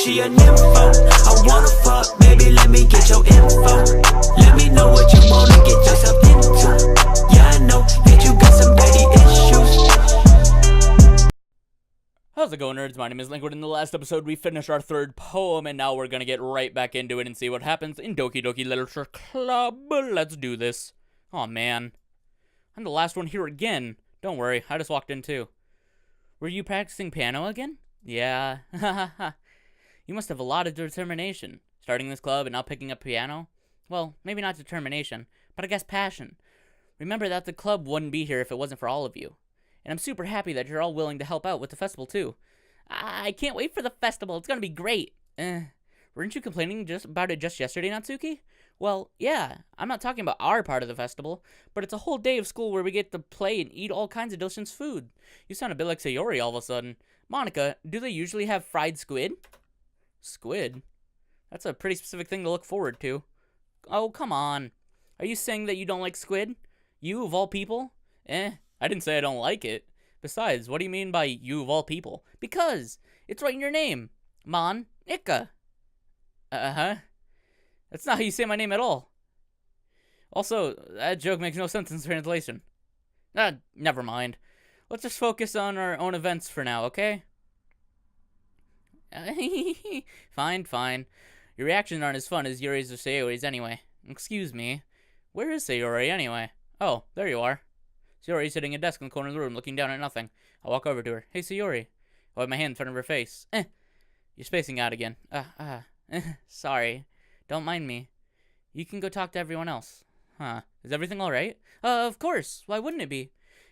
she a nympho. I wanna fuck, baby, let me get your info. Let me know what you wanna get yourself into. Yeah, I know that you got some daddy issues. How's it going, nerds? My name is Linkwood. In the last episode, we finished our third poem, and now we're gonna get right back into it and see what happens in Doki Doki Literature Club. Let's do this. Aw, man. I'm the last one here again. Don't worry, I just walked in too. Were you practicing piano again? Yeah. You must have a lot of determination. Starting this club and now picking up piano? Well, maybe not determination, but I guess passion. Remember that the club wouldn't be here if it wasn't for all of you. And I'm super happy that you're all willing to help out with the festival too. I can't wait for the festival. It's gonna be great. Weren't you complaining about it just yesterday, Natsuki? Well, yeah. I'm not talking about our part of the festival, but it's a whole day of school where we get to play and eat all kinds of delicious food. You sound a bit like Sayori all of a sudden. Monica, do they usually have fried squid? Squid? That's a pretty specific thing to look forward to. Oh, come on. Are you saying that you don't like squid? You, of all people? I didn't say I don't like it. Besides, what do you mean by you of all people? Because it's right in your name. Monica. Uh-huh. That's not how you say my name at all. Also, that joke makes no sense in translation. Never mind. Let's just focus on our own events for now, okay? Fine. Your reactions aren't as fun as Yuri's or Sayori's anyway. Excuse me. Where is Sayori anyway? Oh, there you are. Sayori's sitting at a desk in the corner of the room looking down at nothing. I walk over to her. Hey, Sayori. I have my hand in front of her face. You're spacing out again. Sorry. Don't mind me. You can go talk to everyone else. Huh. Is everything alright? Of course. Why wouldn't it be?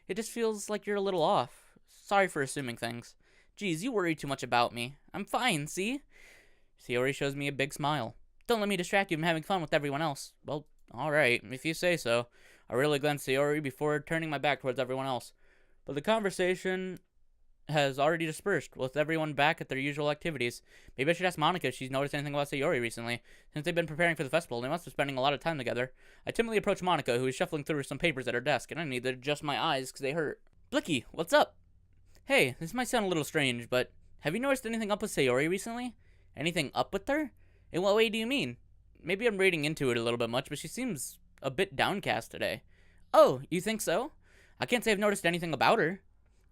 It just feels like you're a little off. Sorry for assuming things. Geez, you worry too much about me. I'm fine, see? Sayori shows me a big smile. Don't let me distract you from having fun with everyone else. Well, alright, if you say so. I really glanced at Sayori before turning my back towards everyone else. But the conversation has already dispersed, with everyone back at their usual activities. Maybe I should ask Monica if she's noticed anything about Sayori recently. Since they've been preparing for the festival, they must be spending a lot of time together. I timidly approach Monica, who is shuffling through some papers at her desk, and I need to adjust my eyes because they hurt. Blicky, what's up? Hey, this might sound a little strange, but have you noticed anything up with Sayori recently? Anything up with her? In what way do you mean? Maybe I'm reading into it a little bit much, but she seems a bit downcast today. Oh, you think so? I can't say I've noticed anything about her.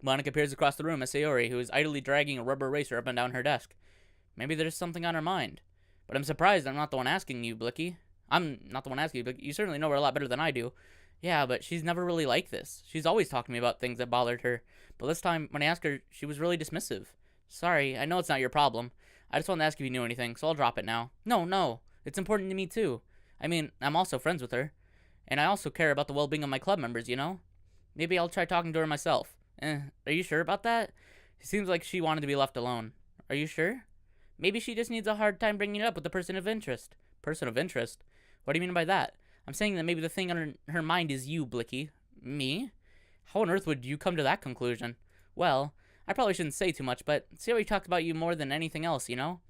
Monica peers across the room at Sayori, who is idly dragging a rubber eraser up and down her desk. Maybe there's something on her mind. But I'm surprised I'm not the one asking you, Blicky. I'm not the one asking you, but you certainly know her a lot better than I do. Yeah, but she's never really like this. She's always talking to me about things that bothered her. But this time, when I asked her, she was really dismissive. Sorry, I know it's not your problem. I just wanted to ask if you knew anything, so I'll drop it now. No. It's important to me, too. I mean, I'm also friends with her. And I also care about the well-being of my club members, you know? Maybe I'll try talking to her myself. Are you sure about that? It seems like she wanted to be left alone. Are you sure? Maybe she just needs a hard time bringing it up with the person of interest. Person of interest? What do you mean by that? I'm saying that maybe the thing on her mind is you, Blicky. Me? How on earth would you come to that conclusion? Well, I probably shouldn't say too much, but Sayori talked about you more than anything else, you know?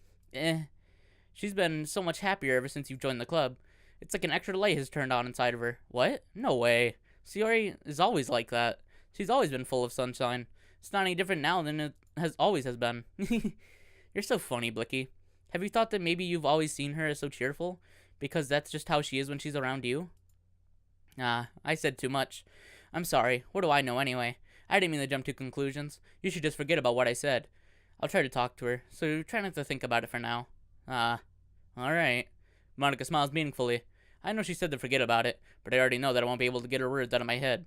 She's been so much happier ever since you've joined the club. It's like an extra light has turned on inside of her. What? No way. Sayori is always like that. She's always been full of sunshine. It's not any different now than it always has been. You're so funny, Blicky. Have you thought that maybe you've always seen her as so cheerful? Because that's just how she is when she's around you? I said too much. I'm sorry. What do I know anyway? I didn't mean to jump to conclusions. You should just forget about what I said. I'll try to talk to her, so try not to think about it for now. Alright. Monica smiles meaningfully. I know she said to forget about it, but I already know that I won't be able to get her words out of my head.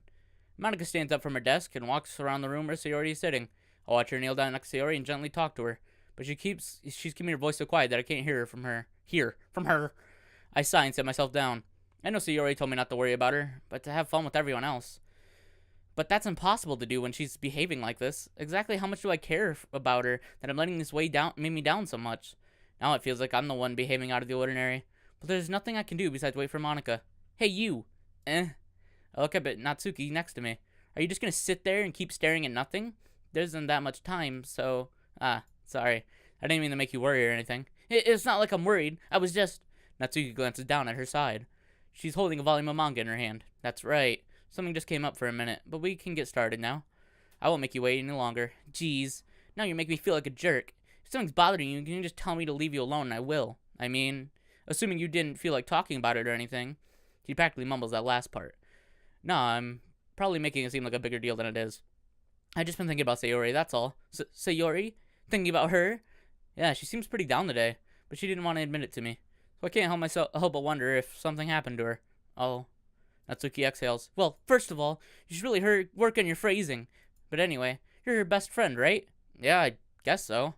Monica stands up from her desk and walks around the room where Sayori is sitting. I watch her kneel down next to Sayori and gently talk to her, but she's keeping her voice so quiet that I can't hear from her. I sigh and sit myself down. I know Sayori told me not to worry about her, but to have fun with everyone else. But that's impossible to do when she's behaving like this. Exactly how much do I care about her that I'm letting this weigh me down so much? Now it feels like I'm the one behaving out of the ordinary. But there's nothing I can do besides wait for Monica. Hey, you! I look up at Natsuki next to me. Are you just gonna sit there and keep staring at nothing? There isn't that much time, so... sorry. I didn't mean to make you worry or anything. It's not like I'm worried. I was just... Natsuki glances down at her side. She's holding a volume of manga in her hand. That's right. Something just came up for a minute, but we can get started now. I won't make you wait any longer. Jeez. Now you make me feel like a jerk. If something's bothering you, you can just tell me to leave you alone and I will. I mean, assuming you didn't feel like talking about it or anything. He practically mumbles that last part. No, I'm probably making it seem like a bigger deal than it is. I just been thinking about Sayori, that's all. Sayori? Thinking about her? Yeah, she seems pretty down today, but she didn't want to admit it to me. So I can't help but wonder if something happened to her. Oh. Natsuki exhales. Well, first of all, you should really work on your phrasing. But anyway, you're her best friend, right? Yeah, I guess so.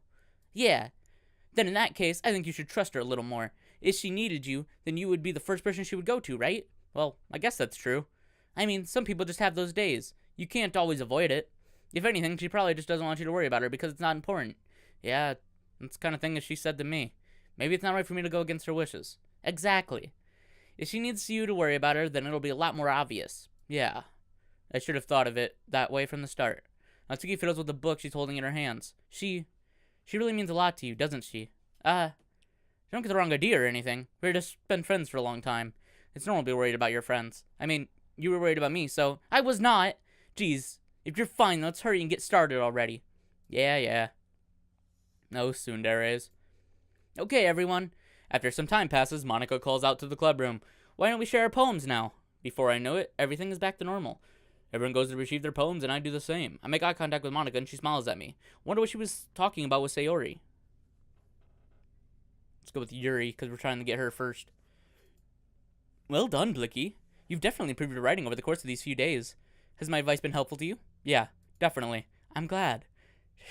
Yeah. Then in that case, I think you should trust her a little more. If she needed you, then you would be the first person she would go to, right? Well, I guess that's true. I mean, some people just have those days. You can't always avoid it. If anything, she probably just doesn't want you to worry about her because it's not important. Yeah, that's the kind of thing that she said to me. Maybe it's not right for me to go against her wishes. Exactly. If she needs you to worry about her, then it'll be a lot more obvious. Yeah. I should have thought of it that way from the start. Natsuki fiddles with the book she's holding in her hands. She really means a lot to you, doesn't she? Don't get the wrong idea or anything. We've just been friends for a long time. It's normal to be worried about your friends. I mean, you were worried about me, so I was not. Jeez, if you're fine, let's hurry and get started already. Yeah. No tsunderes. Okay, everyone. After some time passes, Monica calls out to the club room. Why don't we share our poems now? Before I know it, everything is back to normal. Everyone goes to retrieve their poems, and I do the same. I make eye contact with Monica, and she smiles at me. Wonder what she was talking about with Sayori. Let's go with Yuri, because we're trying to get her first. Well done, Blicky. You've definitely improved your writing over the course of these few days. Has my advice been helpful to you? Yeah, definitely. I'm glad.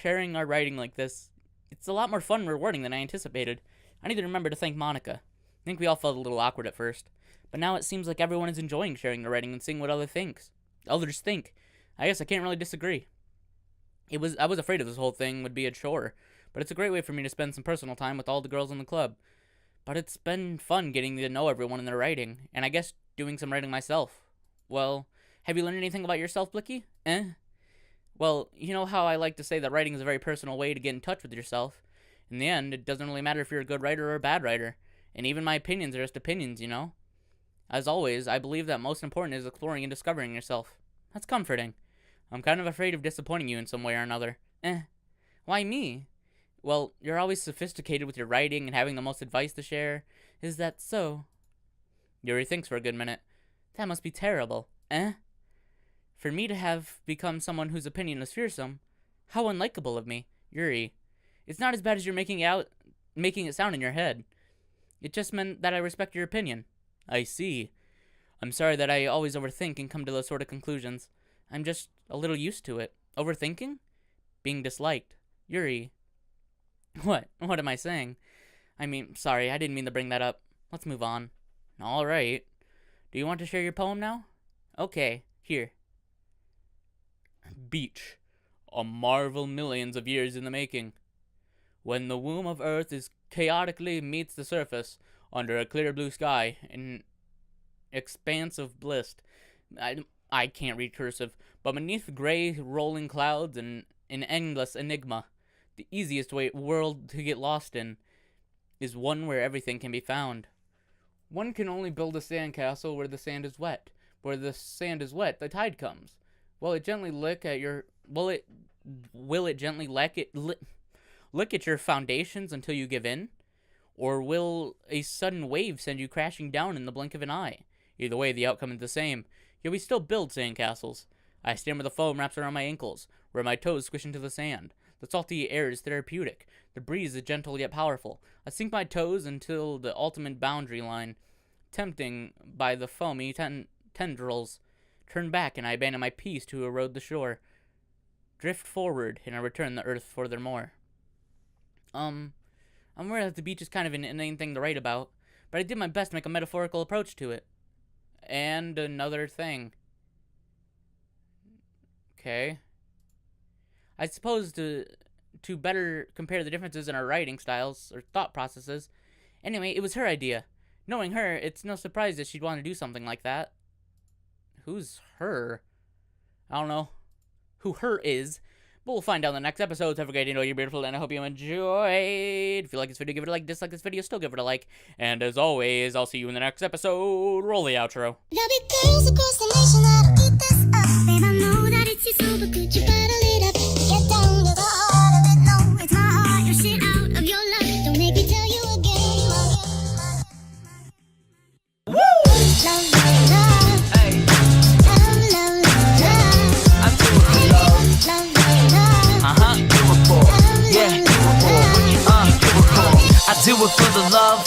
Sharing our writing like this, it's a lot more fun and rewarding than I anticipated. I need to remember to thank Monica. I think we all felt a little awkward at first, but now it seems like everyone is enjoying sharing their writing and seeing what others think. I guess I can't really disagree. I was afraid of this whole thing would be a chore, but it's a great way for me to spend some personal time with all the girls in the club. But it's been fun getting to know everyone in their writing, and I guess doing some writing myself. Well, have you learned anything about yourself, Blicky? Well, you know how I like to say that writing is a very personal way to get in touch with yourself. In the end, it doesn't really matter if you're a good writer or a bad writer, and even my opinions are just opinions, you know? As always, I believe that most important is exploring and discovering yourself. That's comforting. I'm kind of afraid of disappointing you in some way or another. Why me? Well, you're always sophisticated with your writing and having the most advice to share. Is that so? Yuri thinks for a good minute. That must be terrible. For me to have become someone whose opinion is fearsome? How unlikable of me. Yuri, it's not as bad as you're making it sound in your head. It just meant that I respect your opinion. I see. I'm sorry that I always overthink and come to those sort of conclusions. I'm just a little used to it. Overthinking? Being disliked. Yuri. What am I saying? I mean, sorry, I didn't mean to bring that up. Let's move on. Alright. Do you want to share your poem now? Okay, here. Beach. A marvel millions of years in the making. When the womb of Earth is chaotically meets the surface, under a clear blue sky, an expanse of bliss. I can't read cursive, but beneath gray rolling clouds and an endless enigma. The easiest world to get lost in is one where everything can be found. One can only build a sandcastle where the sand is wet. Where the sand is wet, the tide comes. Will it gently lick at your lick at your foundations until you give in? Or will a sudden wave send you crashing down in the blink of an eye? Either way, the outcome is the same. Yet we still build sandcastles. I stand where the foam wraps around my ankles, where my toes squish into the sand. The salty air is therapeutic. The breeze is gentle yet powerful. I sink my toes until the ultimate boundary line, tempting by the foamy tendrils. Turn back, and I abandon my peace to erode the shore. Drift forward, and I return the earth furthermore. I'm aware that the beach is kind of an inane thing to write about, but I did my best to make a metaphorical approach to it. And another thing. Okay. I suppose to better compare the differences in our writing styles or thought processes. Anyway, it was her idea. Knowing her, it's no surprise that she'd want to do something like that. Who's her? I don't know who her is, but we'll find out in the next episode. Have a great day, you're beautiful, and I hope you enjoyed. If you like this video, give it a like. Dislike this video, still give it a like. And as always, I'll see you in the next episode. Roll the outro. There'll be girls across the nation that'll eat this up. Babe, I know that it's you, so but could you bottle it up? Get down to the heart of it, no, it's my heart, your shit, do it for the love,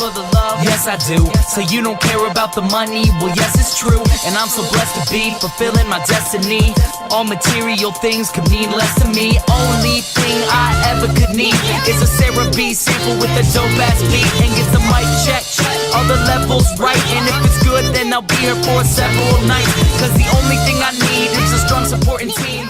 yes I do. So you don't care about the money, well yes it's true. And I'm so blessed to be fulfilling my destiny. All material things could mean less to me. Only thing I ever could need is a Sarah B sample with a dope ass beat. And get the mic check, all the levels right. And if it's good then I'll be here for several nights. Cause the only thing I need is a strong supporting team.